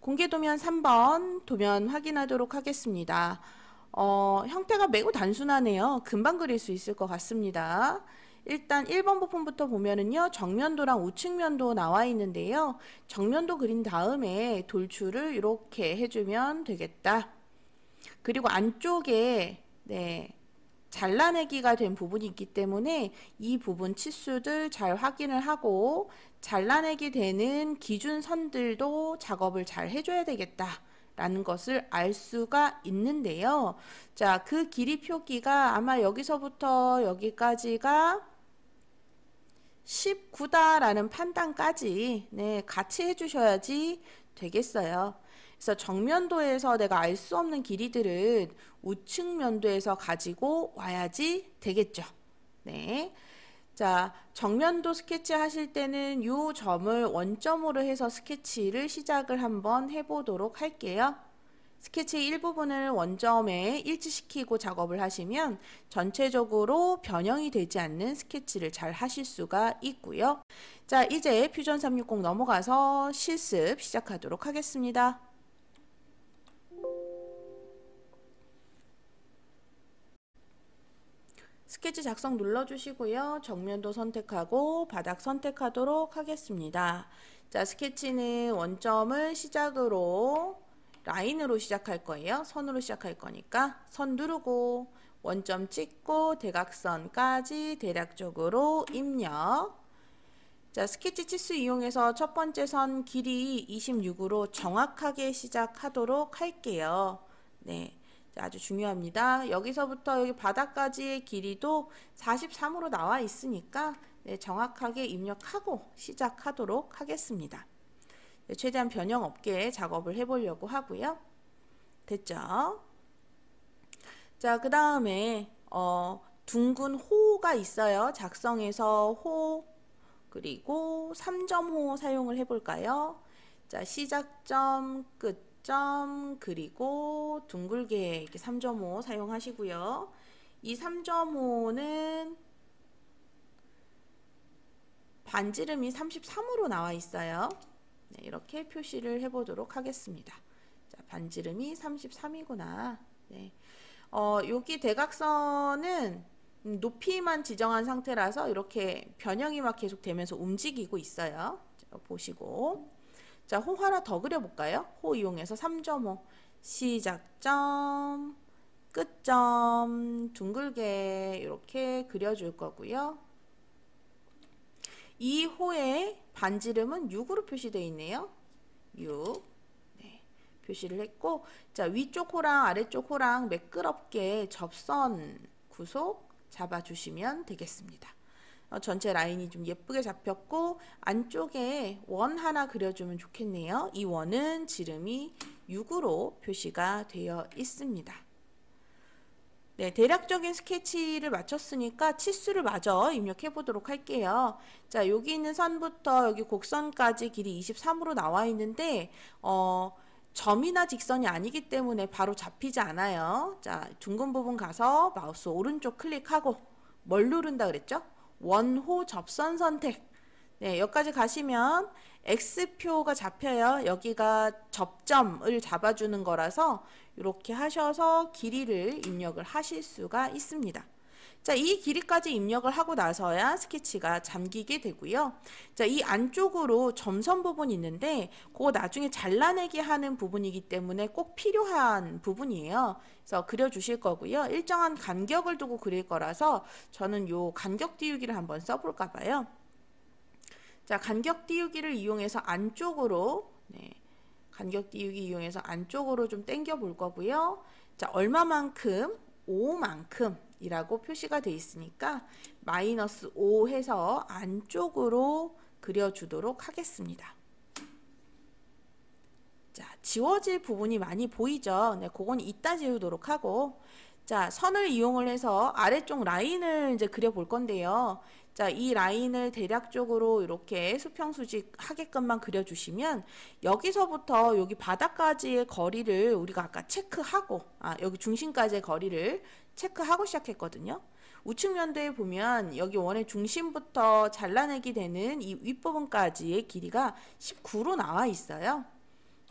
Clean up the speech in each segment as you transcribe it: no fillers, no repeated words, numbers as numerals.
공개 도면 3번 도면 확인하도록 하겠습니다. 형태가 매우 단순하네요. 금방 그릴 수 있을 것 같습니다. 일단 1번 부분부터 보면은요, 정면도랑 우측면도 나와 있는데요. 정면도 그린 다음에 돌출을 이렇게 해주면 되겠다. 그리고 안쪽에 잘라내기가 된 부분이 있기 때문에 이 부분 치수들 잘 확인을 하고 잘라내기 되는 기준선들도 작업을 잘 해줘야 되겠다 라는 것을 알 수가 있는데요. 자, 그 길이 표기가 아마 여기서부터 여기까지가 19다 라는 판단까지 같이 해주셔야지 되겠어요. 그래서 정면도에서 내가 알 수 없는 길이들은 우측면도에서 가지고 와야지 되겠죠. 네. 자, 정면도 스케치 하실 때는 이 점을 원점으로 해서 스케치를 시작을 한번 해보도록 할게요. 스케치의 일부분을 원점에 일치시키고 작업을 하시면 전체적으로 변형이 되지 않는 스케치를 잘 하실 수가 있고요. 자, 이제 퓨전 360 넘어가서 실습 시작하도록 하겠습니다. 스케치 작성 눌러주시고요. 정면도 선택하고 바닥 선택하도록 하겠습니다. 자, 스케치는 원점을 시작으로 라인으로 시작할 거예요. 선으로 시작할 거니까 선 누르고 원점 찍고 대각선까지 대략적으로 입력. 자, 스케치 치수 이용해서 첫 번째 선 길이 26으로 정확하게 시작하도록 할게요. 네. 아주 중요합니다. 여기서부터 여기 바닥까지의 길이도 43으로 나와 있으니까 정확하게 입력하고 시작하도록 하겠습니다. 최대한 변형 없게 작업을 해보려고 하고요. 됐죠? 자, 그 다음에 둥근 호가 있어요. 작성에서 호 그리고 3점호 사용을 해볼까요? 자, 시작점, 끝점, 그리고 둥글게 이렇게 3.5 사용하시고요. 이 3.5는 반지름이 33으로 나와 있어요. 네, 이렇게 표시를 해보도록 하겠습니다. 자, 반지름이 33이구나. 네. 여기 대각선은 높이만 지정한 상태라서 이렇게 변형이 막 계속 되면서 움직이고 있어요. 자, 보시고. 자, 호 하나 더 그려볼까요? 호 이용해서 3.5 시작점, 끝점, 둥글게 이렇게 그려줄 거고요. 이 호의 반지름은 6으로 표시되어 있네요. 6. 네, 표시를 했고, 자, 위쪽 호랑 아래쪽 호랑 매끄럽게 접선 구속 잡아주시면 되겠습니다. 전체 라인이 좀 예쁘게 잡혔고 안쪽에 원 하나 그려주면 좋겠네요. 이 원은 지름이 6으로 표시가 되어 있습니다. 네, 대략적인 스케치를 마쳤으니까 치수를 마저 입력해 보도록 할게요. 자, 여기 있는 선부터 여기 곡선까지 길이 23으로 나와 있는데 점이나 직선이 아니기 때문에 바로 잡히지 않아요. 자, 둥근 부분 가서 마우스 오른쪽 클릭하고 뭘 누른다 그랬죠? 원호 접선 선택. 네, 여기까지 가시면 X표가 잡혀요. 여기가 접점을 잡아주는 거라서 이렇게 하셔서 길이를 입력을 하실 수가 있습니다. 자, 이 길이까지 입력을 하고 나서야 스케치가 잠기게 되고요. 자, 이 안쪽으로 점선 부분이 있는데 그거 나중에 잘라내기 하는 부분이기 때문에 꼭 필요한 부분이에요. 그래서 그려주실 거고요. 일정한 간격을 두고 그릴 거라서 저는 요 간격 띄우기를 한번 써볼까 봐요. 자, 간격 띄우기를 이용해서 안쪽으로 간격 띄우기 이용해서 안쪽으로 좀 당겨 볼 거고요. 자, 얼마만큼? 5만큼 이라고 표시가 되어 있으니까 마이너스 5 해서 안쪽으로 그려주도록 하겠습니다. 자, 지워질 부분이 많이 보이죠? 네, 그건 이따 지우도록 하고, 자, 선을 이용을 해서 아래쪽 라인을 이제 그려볼 건데요. 자, 이 라인을 대략적으로 이렇게 수평수직 하게끔만 그려주시면 여기서부터 여기 바닥까지의 거리를 우리가 아까 체크하고, 여기 중심까지의 거리를 체크하고 시작했거든요. 우측면도에 보면 여기 원의 중심부터 잘라내기 되는 이 윗부분까지의 길이가 19로 나와 있어요.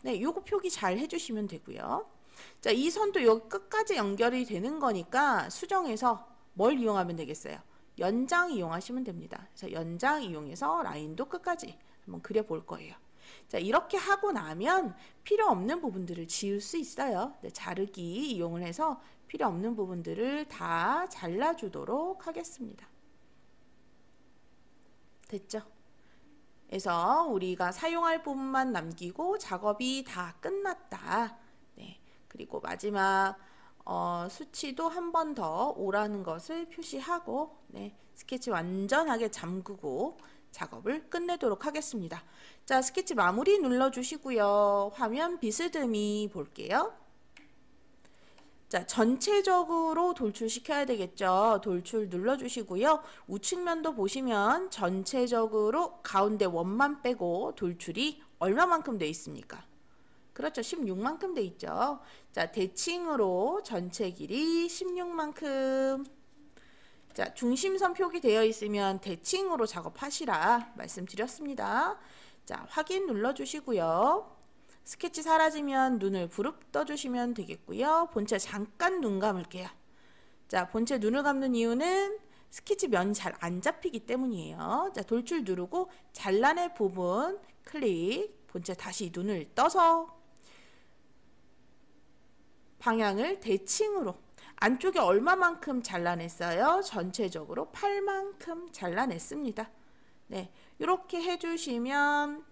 네, 요거 표기 잘 해주시면 되고요. 자, 이 선도 여기 끝까지 연결이 되는 거니까 수정해서 뭘 이용하면 되겠어요? 연장 이용하시면 됩니다. 그래서 연장 이용해서 라인도 끝까지 한번 그려볼 거예요. 자, 이렇게 하고 나면 필요 없는 부분들을 지울 수 있어요. 네, 자르기 이용을 해서 필요 없는 부분들을 다 잘라주도록 하겠습니다. 됐죠? 그래서 우리가 사용할 부분만 남기고 작업이 다 끝났다. 네, 그리고 마지막 수치도 한 번 더 오라는 것을 표시하고 네, 스케치 완전하게 잠그고 작업을 끝내도록 하겠습니다. 자, 스케치 마무리 눌러주시고요. 화면 비스듬히 볼게요. 자, 전체적으로 돌출시켜야 되겠죠. 돌출 눌러주시고요. 우측면도 보시면 전체적으로 가운데 원만 빼고 돌출이 얼마만큼 돼 있습니까? 그렇죠. 16만큼 돼 있죠. 자, 대칭으로 전체 길이 16만큼. 자, 중심선 표기되어 있으면 대칭으로 작업하시라 말씀드렸습니다. 자, 확인 눌러주시고요. 스케치 사라지면 눈을 부릅 떠주시면 되겠고요. 본체 잠깐 눈 감을게요. 자, 본체 눈을 감는 이유는 스케치 면이 잘 안 잡히기 때문이에요. 자, 돌출 누르고 잘라낼 부분 클릭, 본체 다시 눈을 떠서 방향을 대칭으로 안쪽에 얼마만큼 잘라냈어요? 전체적으로 8만큼 잘라냈습니다. 네, 이렇게 해주시면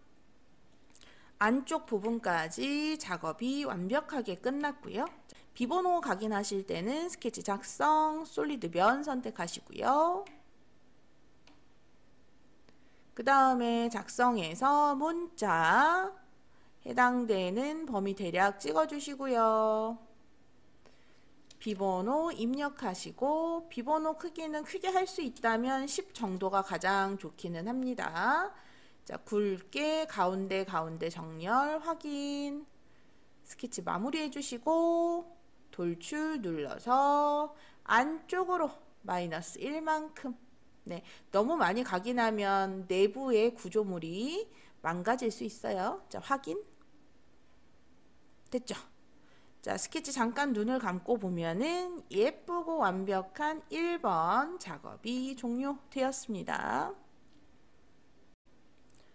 안쪽 부분까지 작업이 완벽하게 끝났고요. 비번호 각인하실 때는 스케치 작성, 솔리드 면 선택하시고요. 그 다음에 작성해서 문자 해당되는 범위 대략 찍어주시고요. 비번호 입력하시고 비번호 크기는 크게 할 수 있다면 10 정도가 가장 좋기는 합니다. 자, 굵게 가운데 정렬 확인. 스케치 마무리해 주시고 돌출 눌러서 안쪽으로 마이너스 1만큼. 네, 너무 많이 각인하면 내부의 구조물이 망가질 수 있어요. 자, 확인. 됐죠? 자, 스케치 잠깐 눈을 감고 보면은 예쁘고 완벽한 1번 작업이 종료되었습니다.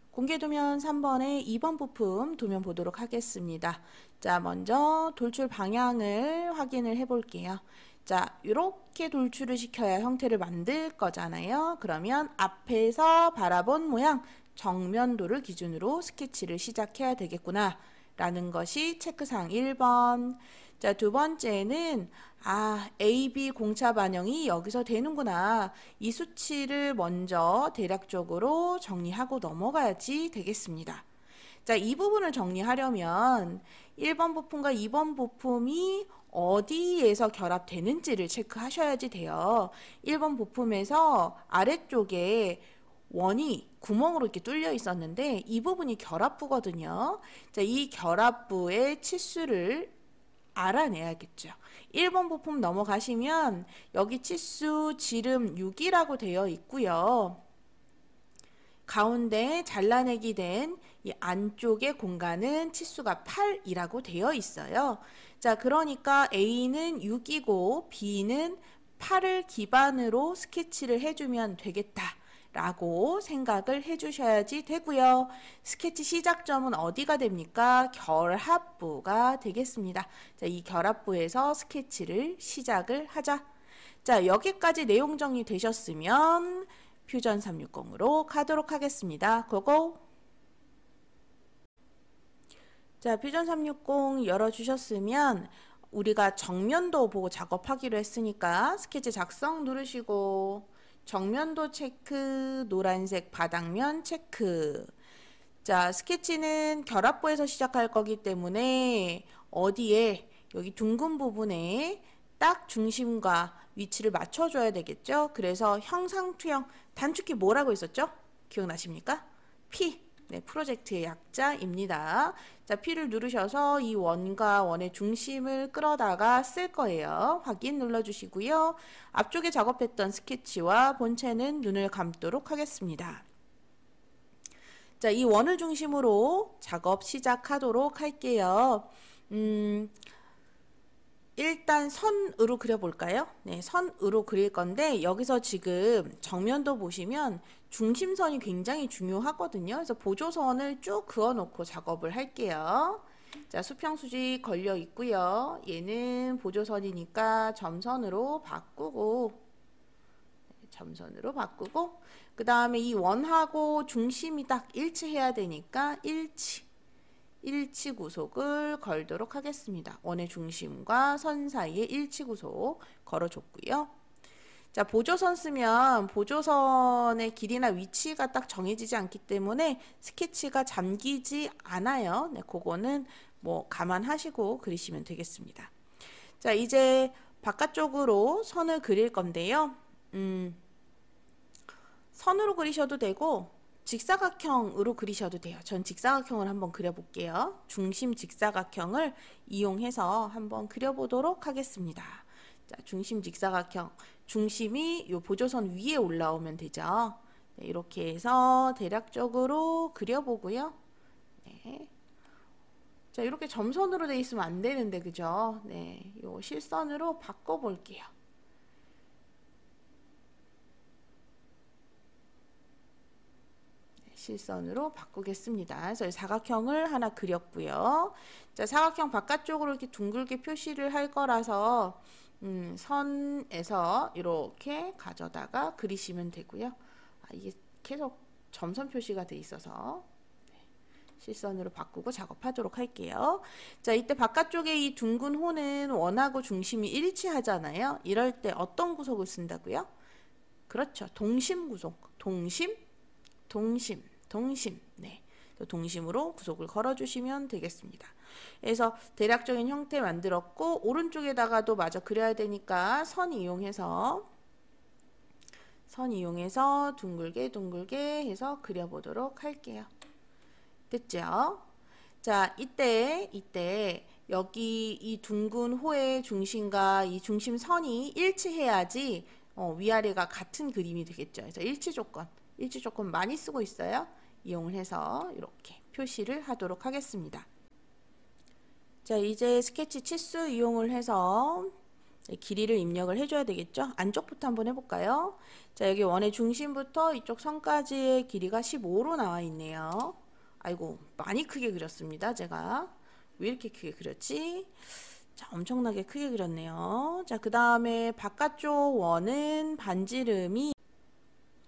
공개도면 3번의 2번 부품 도면 보도록 하겠습니다. 자, 먼저 돌출 방향을 확인을 해 볼게요. 자, 이렇게 돌출을 시켜야 형태를 만들 거잖아요. 그러면 앞에서 바라본 모양 정면도를 기준으로 스케치를 시작해야 되겠구나 라는 것이 체크사항 1번. 자, 두 번째는 AB 공차 반영이 여기서 되는구나. 이 수치를 먼저 대략적으로 정리하고 넘어가야지 되겠습니다. 자, 이 부분을 정리하려면 1번 부품과 2번 부품이 어디에서 결합되는지를 체크하셔야지 돼요. 1번 부품에서 아래쪽에 원이 구멍으로 이렇게 뚫려 있었는데 이 부분이 결합부거든요. 자, 이 결합부의 치수를 알아내야겠죠. 1번 부품 넘어가시면 여기 치수 지름 6이라고 되어 있고요. 가운데 잘라내기 된 이 안쪽의 공간은 치수가 8이라고 되어 있어요. 자, 그러니까 A는 6이고 B는 8을 기반으로 스케치를 해주면 되겠다 라고 생각을 해주셔야지 되고요. 스케치 시작점은 어디가 됩니까? 결합부가 되겠습니다. 자, 이 결합부에서 스케치를 시작을 하자. 자, 여기까지 내용 정리 되셨으면 퓨전 360으로 가도록 하겠습니다. 고고! 자, 퓨전 360 열어주셨으면 우리가 정면도 보고 작업하기로 했으니까 스케치 작성 누르시고 정면도 체크, 노란색 바닥면 체크. 자, 스케치는 결합부에서 시작할 거기 때문에 어디에 여기 둥근 부분에 딱 중심과 위치를 맞춰줘야 되겠죠. 그래서 형상투영 단축키 뭐라고 했었죠? 기억나십니까? P. 네, 프로젝트의 약자입니다. 자, P를 누르셔서 이 원과 원의 중심을 끌어다가 쓸 거예요. 확인 눌러주시고요. 앞쪽에 작업했던 스케치와 본체는 눈을 감도록 하겠습니다. 자, 이 원을 중심으로 작업 시작하도록 할게요. 일단 선으로 그려볼까요? 네, 선으로 그릴 건데 여기서 지금 정면도 보시면 중심선이 굉장히 중요하거든요. 그래서 보조선을 쭉 그어놓고 작업을 할게요. 자, 수평수직 걸려 있고요. 얘는 보조선이니까 점선으로 바꾸고 그 다음에 이 원하고 중심이 딱 일치해야 되니까 일치 구속을 걸도록 하겠습니다. 원의 중심과 선 사이에 일치 구속 걸어줬고요. 자, 보조선 쓰면 보조선의 길이나 위치가 딱 정해지지 않기 때문에 스케치가 잠기지 않아요. 네, 그거는 뭐 감안하시고 그리시면 되겠습니다. 자, 이제 바깥쪽으로 선을 그릴 건데요. 선으로 그리셔도 되고 직사각형으로 그리셔도 돼요. 전 직사각형을 한번 그려볼게요. 중심 직사각형을 이용해서 한번 그려보도록 하겠습니다. 자, 중심 직사각형. 중심이 요 보조선 위에 올라오면 되죠. 네, 이렇게 해서 대략적으로 그려보고요. 네. 자, 이렇게 점선으로 돼 있으면 안 되는데, 그죠? 네, 요 실선으로 바꿔볼게요. 실선으로 바꾸겠습니다. 그래서 사각형을 하나 그렸고요. 자, 사각형 바깥쪽으로 이렇게 둥글게 표시를 할 거라서 선에서 이렇게 가져다가 그리시면 되고요. 이게 계속 점선 표시가 돼 있어서 실선으로 바꾸고 작업하도록 할게요. 자, 이때 바깥쪽에 이 둥근 호는 원하고 중심이 일치하잖아요. 이럴 때 어떤 구속을 쓴다고요? 그렇죠. 동심 구속. 동심. 네. 동심으로 구속을 걸어주시면 되겠습니다. 그래서 대략적인 형태 만들었고 오른쪽에다가도 마저 그려야 되니까 선 이용해서 둥글게 해서 그려보도록 할게요. 됐죠? 자, 이때 여기 이 둥근 호의 중심과 이 중심선이 일치해야지 위아래가 같은 그림이 되겠죠. 그래서 일치 조건 많이 쓰고 있어요. 이용을 해서 이렇게 표시를 하도록 하겠습니다. 자, 이제 스케치 치수 이용을 해서 길이를 입력을 해줘야 되겠죠. 안쪽부터 한번 해볼까요? 자, 여기 원의 중심부터 이쪽 선까지의 길이가 15로 나와 있네요. 아이고, 많이 크게 그렸습니다. 제가 왜 이렇게 크게 그렸지? 자, 엄청나게 크게 그렸네요. 자, 그 다음에 바깥쪽 원은 반지름이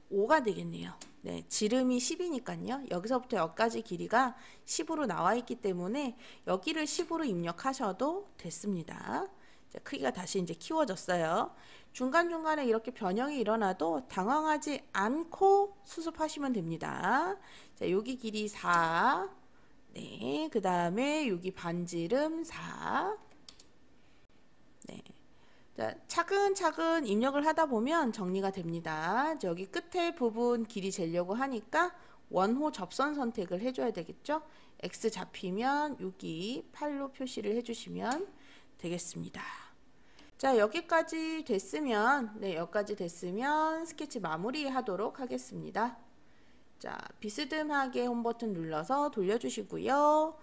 5가 되겠네요. 네, 지름이 10이니까요. 여기서부터 여기까지 길이가 10으로 나와 있기 때문에 여기를 10으로 입력하셔도 됐습니다. 자, 크기가 다시 이제 키워졌어요. 중간중간에 이렇게 변형이 일어나도 당황하지 않고 수습하시면 됩니다. 자, 여기 길이 4. 네, 그 다음에 여기 반지름 4. 네. 자, 차근차근 입력을 하다 보면 정리가 됩니다. 여기 끝에 부분 길이 재려고 하니까 원호 접선 선택을 해줘야 되겠죠. X 잡히면 여기 8로 표시를 해주시면 되겠습니다. 자, 여기까지 됐으면 스케치 마무리 하도록 하겠습니다. 자, 비스듬하게 홈 버튼 눌러서 돌려주시고요.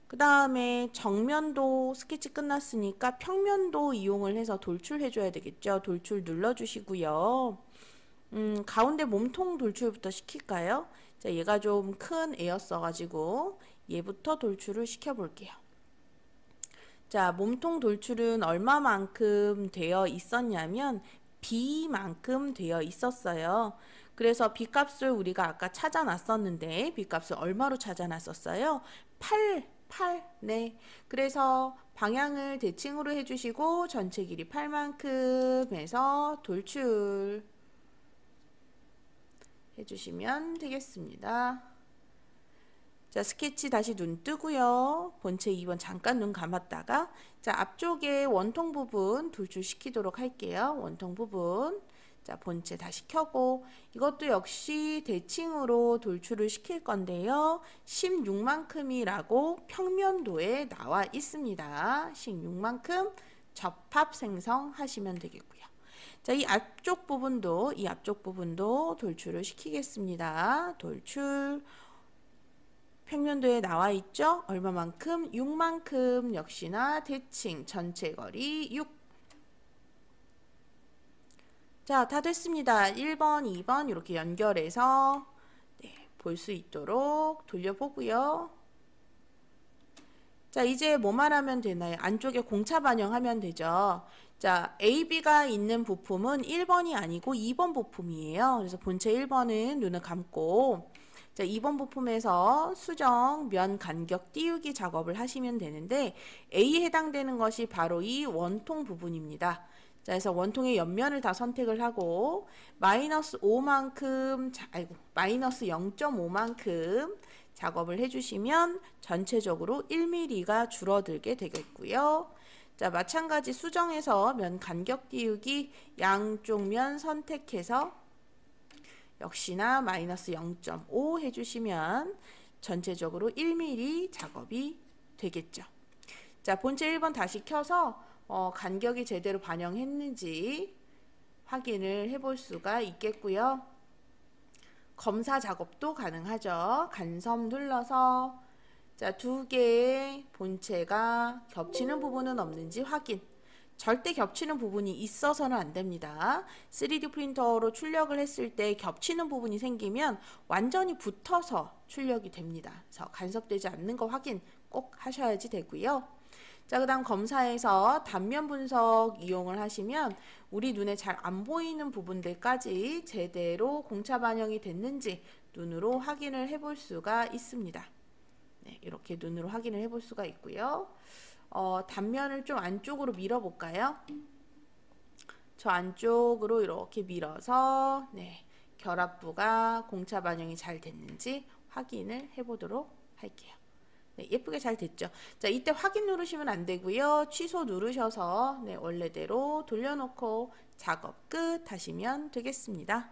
그 다음에 정면도 스케치 끝났으니까 평면도 이용을 해서 돌출해 줘야 되겠죠. 돌출 눌러주시고요. 가운데 몸통 돌출부터 시킬까요? 자, 얘가 좀 큰 애였어 가지고 얘부터 돌출을 시켜 볼게요. 자, 몸통 돌출은 얼마만큼 되어 있었냐면 B만큼 되어 있었어요. 그래서 B값을 우리가 아까 찾아놨었는데 B값을 얼마로 찾아놨었어요? 8. 네. 그래서 방향을 대칭으로 해주시고 전체 길이 8만큼 해서 돌출 해주시면 되겠습니다. 자, 스케치 다시 눈 뜨고요. 본체 2번 잠깐 눈 감았다가 자, 앞쪽에 원통 부분 돌출시키도록 할게요. 원통 부분. 자, 본체 다시 켜고 이것도 역시 대칭으로 돌출을 시킬 건데요. 16만큼이라고 평면도에 나와 있습니다. 16만큼 접합 생성하시면 되겠고요. 자, 이 앞쪽 부분도 돌출을 시키겠습니다. 돌출. 평면도에 나와 있죠? 얼마만큼? 6만큼. 역시나 대칭 전체 거리 6. 자, 다 됐습니다. 1번, 2번 이렇게 연결해서 볼 수 있도록 돌려보고요. 자, 이제 뭐만 하면 되나요? 안쪽에 공차 반영하면 되죠. 자, AB가 있는 부품은 1번이 아니고 2번 부품이에요. 그래서 본체 1번은 눈을 감고, 자, 2번 부품에서 수정, 면 간격 띄우기 작업을 하시면 되는데, A에 해당되는 것이 바로 이 원통 부분입니다. 자, 그래서 원통의 옆면을 다 선택을 하고, 마이너스 5만큼, 마이너스 0.5만큼 작업을 해주시면 전체적으로 1mm가 줄어들게 되겠고요. 자, 마찬가지 수정해서 면 간격 띄우기 양쪽 면 선택해서 역시나 마이너스 0.5 해주시면 전체적으로 1mm 작업이 되겠죠. 자, 본체 1번 다시 켜서 간격이 제대로 반영했는지 확인을 해볼 수가 있겠고요. 검사 작업도 가능하죠. 간섭 눌러서 자, 두 개의 본체가 겹치는 부분은 없는지 확인. 절대 겹치는 부분이 있어서는 안 됩니다. 3D 프린터로 출력을 했을 때 겹치는 부분이 생기면 완전히 붙어서 출력이 됩니다. 그래서 간섭되지 않는 거 확인 꼭 하셔야지 되고요. 자, 그 다음 검사에서 단면 분석 이용을 하시면 우리 눈에 잘 안 보이는 부분들까지 제대로 공차 반영이 됐는지 눈으로 확인을 해볼 수가 있습니다. 네, 이렇게 눈으로 확인을 해볼 수가 있고요. 단면을 좀 안쪽으로 밀어 볼까요? 저 안쪽으로 이렇게 밀어서 결합부가 공차 반영이 잘 됐는지 확인을 해보도록 할게요. 네, 예쁘게 잘 됐죠. 자, 이때 확인 누르시면 안 되고요. 취소 누르셔서 원래대로 돌려놓고 작업 끝 하시면 되겠습니다.